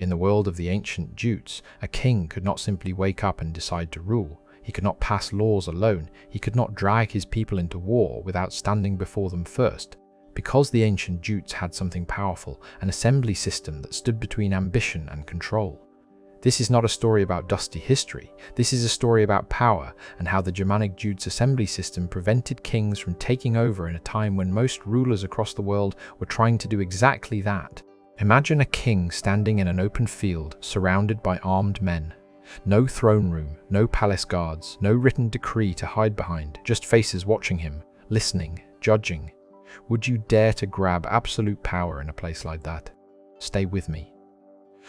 In the world of the ancient Jutes, a king could not simply wake up and decide to rule. He could not pass laws alone. He could not drag his people into war without standing before them first. Because the ancient Jutes had something powerful, an assembly system that stood between ambition and control. This is not a story about dusty history. This is a story about power and how the Germanic Jutes assembly system prevented kings from taking over in a time when most rulers across the world were trying to do exactly that. Imagine a king standing in an open field surrounded by armed men. No throne room, no palace guards, no written decree to hide behind, just faces watching him, listening, judging. Would you dare to grab absolute power in a place like that? Stay with me.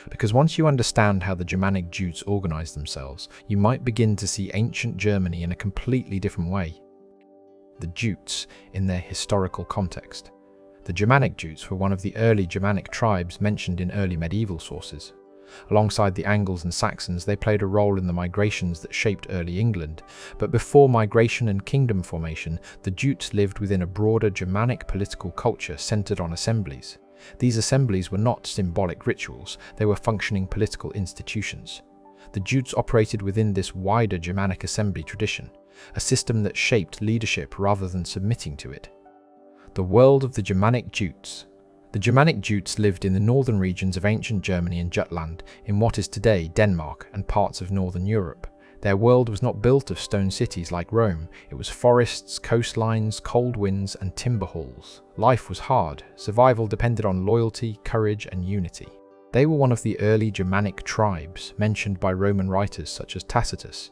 Because once you understand how the Germanic Jutes organized themselves, you might begin to see ancient Germany in a completely different way. The Jutes in their historical context. The Germanic Jutes were one of the early Germanic tribes mentioned in early medieval sources. Alongside the Angles and Saxons, they played a role in the migrations that shaped early England. But before migration and kingdom formation, the Jutes lived within a broader Germanic political culture centered on assemblies. These assemblies were not symbolic rituals, they were functioning political institutions. The Jutes operated within this wider Germanic assembly tradition, a system that shaped leadership rather than submitting to it. The world of the Germanic Jutes. The Germanic Jutes lived in the northern regions of ancient Germany and Jutland, in what is today Denmark and parts of northern Europe. Their world was not built of stone cities like Rome. It was forests, coastlines, cold winds, and timber halls. Life was hard. Survival depended on loyalty, courage, and unity. They were one of the early Germanic tribes mentioned by Roman writers such as Tacitus.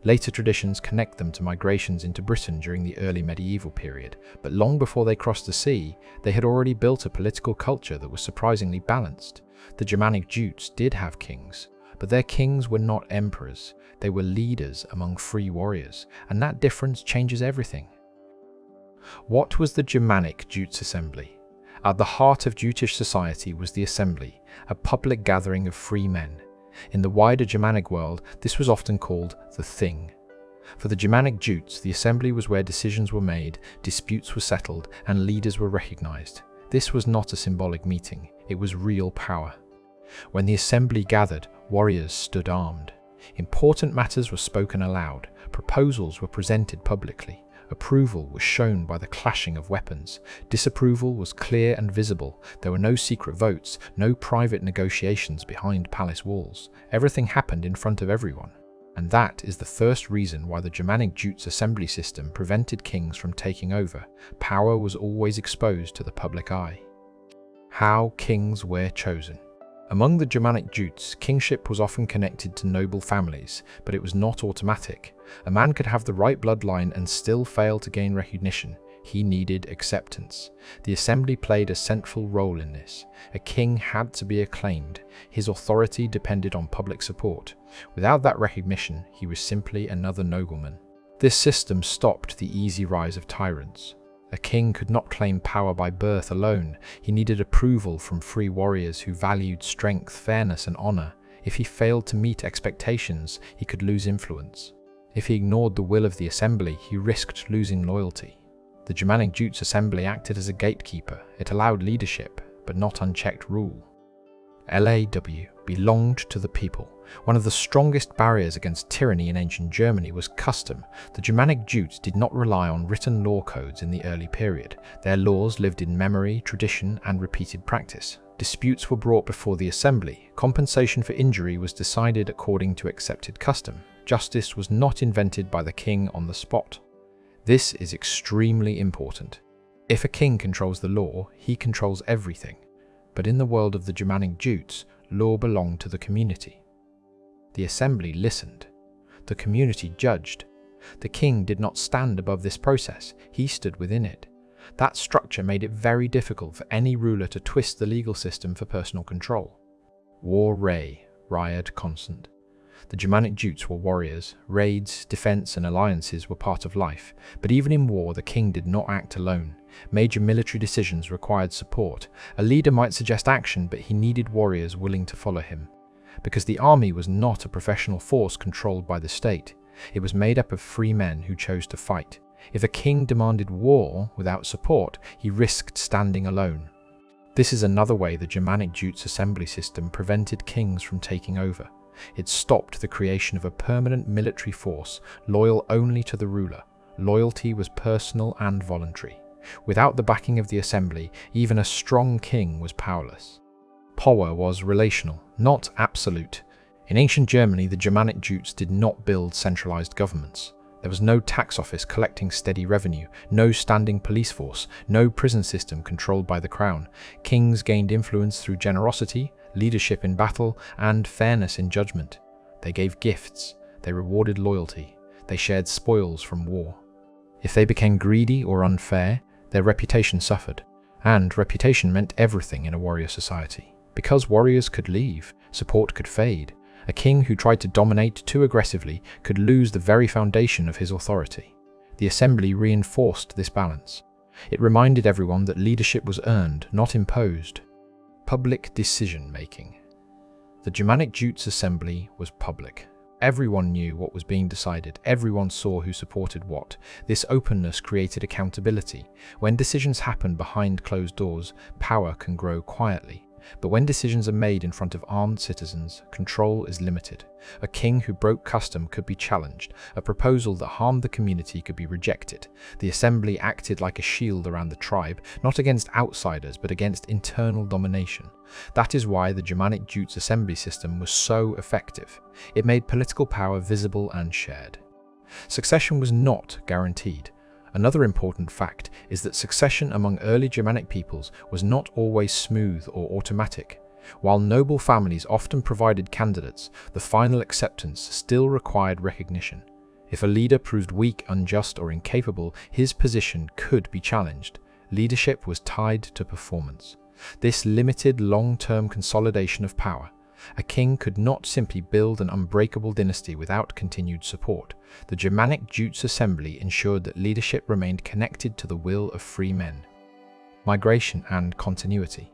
Later traditions connect them to migrations into Britain during the early medieval period, but long before they crossed the sea, they had already built a political culture that was surprisingly balanced. The Germanic Jutes did have kings, but their kings were not emperors. They were leaders among free warriors, and that difference changes everything. What was the Germanic Jutes assembly? At the heart of Jutish society was the assembly, a public gathering of free men. In the wider Germanic world, this was often called the Thing. For the Germanic Jutes, the assembly was where decisions were made, disputes were settled, and leaders were recognized. This was not a symbolic meeting, it was real power. When the assembly gathered, warriors stood armed. Important matters were spoken aloud, proposals were presented publicly. Approval was shown by the clashing of weapons. Disapproval was clear and visible. There were no secret votes, no private negotiations behind palace walls. Everything happened in front of everyone. And that is the first reason why the Germanic Jutes assembly system prevented kings from taking over. Power was always exposed to the public eye. How kings were chosen. Among the Germanic Jutes, kingship was often connected to noble families, but it was not automatic. A man could have the right bloodline and still fail to gain recognition. He needed acceptance. The assembly played a central role in this. A king had to be acclaimed. His authority depended on public support. Without that recognition, he was simply another nobleman. This system stopped the easy rise of tyrants. A king could not claim power by birth alone. He needed approval from free warriors who valued strength, fairness, and honor. If he failed to meet expectations, he could lose influence. If he ignored the will of the assembly, he risked losing loyalty. The Germanic Jutes assembly acted as a gatekeeper. It allowed leadership, but not unchecked rule. LAW belonged to the people. One of the strongest barriers against tyranny in ancient Germany was custom. The Germanic Jutes did not rely on written law codes in the early period. Their laws lived in memory, tradition, and repeated practice. Disputes were brought before the assembly. Compensation for injury was decided according to accepted custom. Justice was not invented by the king on the spot. This is extremely important. If a king controls the law, he controls everything. But in the world of the Germanic Jutes, law belonged to the community. The assembly listened. The community judged. The king did not stand above this process, he stood within it. That structure made it very difficult for any ruler to twist the legal system for personal control. War Ray, riot constant. The Germanic Jutes were warriors. Raids, defense, and alliances were part of life. But even in war, the king did not act alone. Major military decisions required support. A leader might suggest action, but he needed warriors willing to follow him. Because the army was not a professional force controlled by the state. It was made up of free men who chose to fight. If a king demanded war without support, he risked standing alone. This is another way the Germanic Jutes assembly system prevented kings from taking over. It stopped the creation of a permanent military force loyal only to the ruler. Loyalty was personal and voluntary. Without the backing of the assembly, even a strong king was powerless. Power was relational, not absolute. In ancient Germany, the Germanic Jutes did not build centralized governments. There was no tax office collecting steady revenue, no standing police force, no prison system controlled by the crown. Kings gained influence through generosity, leadership in battle, and fairness in judgment. They gave gifts, they rewarded loyalty, they shared spoils from war. If they became greedy or unfair, their reputation suffered, and reputation meant everything in a warrior society. Because warriors could leave, support could fade. A king who tried to dominate too aggressively could lose the very foundation of his authority. The assembly reinforced this balance. It reminded everyone that leadership was earned, not imposed. Public decision-making. The Germanic Jutes assembly was public. Everyone knew what was being decided, everyone saw who supported what. This openness created accountability. When decisions happen behind closed doors, power can grow quietly. But when decisions are made in front of armed citizens, control is limited. A king who broke custom could be challenged. A proposal that harmed the community could be rejected. The assembly acted like a shield around the tribe, not against outsiders, but against internal domination. That is why the Germanic Jutes assembly system was so effective. It made political power visible and shared. Succession was not guaranteed. Another important fact is that succession among early Germanic peoples was not always smooth or automatic. While noble families often provided candidates, the final acceptance still required recognition. If a leader proved weak, unjust, or incapable, his position could be challenged. Leadership was tied to performance. This limited long-term consolidation of power. A king could not simply build an unbreakable dynasty without continued support. The Germanic Jutes assembly ensured that leadership remained connected to the will of free men. Migration and continuity.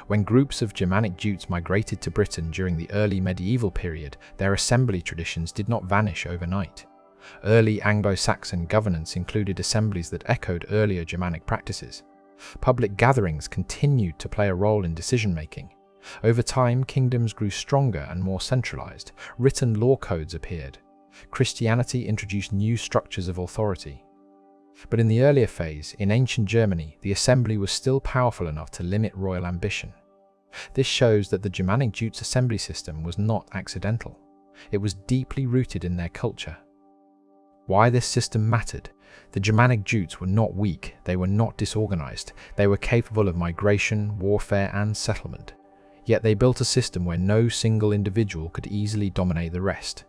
When groups of Germanic Jutes migrated to Britain during the early medieval period, their assembly traditions did not vanish overnight. Early Anglo-Saxon governance included assemblies that echoed earlier Germanic practices. Public gatherings continued to play a role in decision-making. Over time, kingdoms grew stronger and more centralized. Written law codes appeared. Christianity introduced new structures of authority. But in the earlier phase, in ancient Germany, the assembly was still powerful enough to limit royal ambition. This shows that the Germanic Jutes assembly system was not accidental. It was deeply rooted in their culture. Why this system mattered? The Germanic Jutes were not weak, they were not disorganized, they were capable of migration, warfare, and settlement. Yet they built a system where no single individual could easily dominate the rest.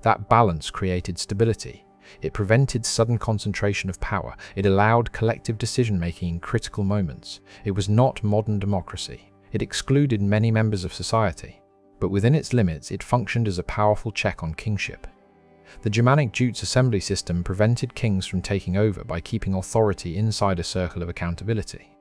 That balance created stability. It prevented sudden concentration of power. It allowed collective decision-making in critical moments. It was not modern democracy. It excluded many members of society. But within its limits, it functioned as a powerful check on kingship. The Germanic Jutes assembly system prevented kings from taking over by keeping authority inside a circle of accountability.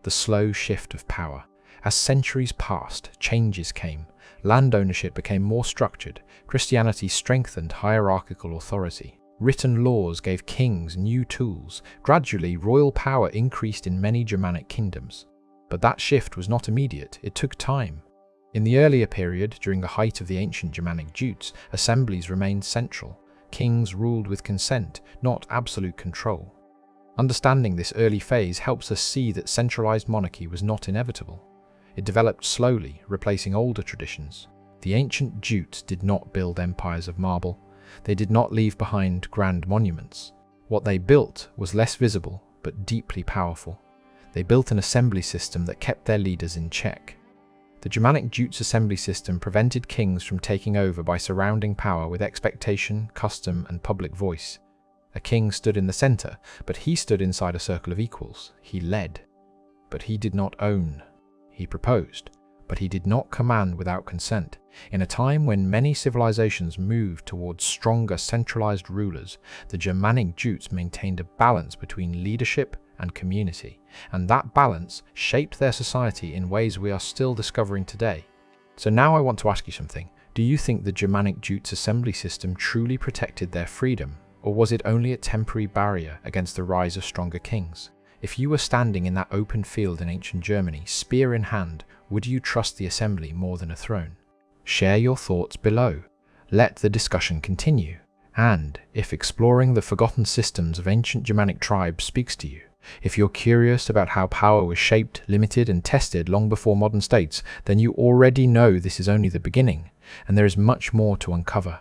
The slow shift of power. As centuries passed, changes came. Land ownership became more structured. Christianity strengthened hierarchical authority. Written laws gave kings new tools. Gradually, royal power increased in many Germanic kingdoms. But that shift was not immediate, it took time. In the earlier period, during the height of the ancient Germanic Jutes, assemblies remained central. Kings ruled with consent, not absolute control. Understanding this early phase helps us see that centralized monarchy was not inevitable. It developed slowly, replacing older traditions. The ancient Jutes did not build empires of marble. They did not leave behind grand monuments. What they built was less visible, but deeply powerful. They built an assembly system that kept their leaders in check. The Germanic Jutes assembly system prevented kings from taking over by surrounding power with expectation, custom, and public voice. A king stood in the center, but he stood inside a circle of equals. He led, but he did not own. He proposed, but he did not command without consent. In a time when many civilizations moved towards stronger centralized rulers, the Germanic Jutes maintained a balance between leadership and community, and that balance shaped their society in ways we are still discovering today. So now I want to ask you something. Do you think the Germanic Jutes assembly system truly protected their freedom, or was it only a temporary barrier against the rise of stronger kings? If you were standing in that open field in ancient Germany, spear in hand, would you trust the assembly more than a throne? Share your thoughts below. Let the discussion continue. And if exploring the forgotten systems of ancient Germanic tribes speaks to you, if you're curious about how power was shaped, limited, and tested long before modern states, then you already know this is only the beginning, and there is much more to uncover.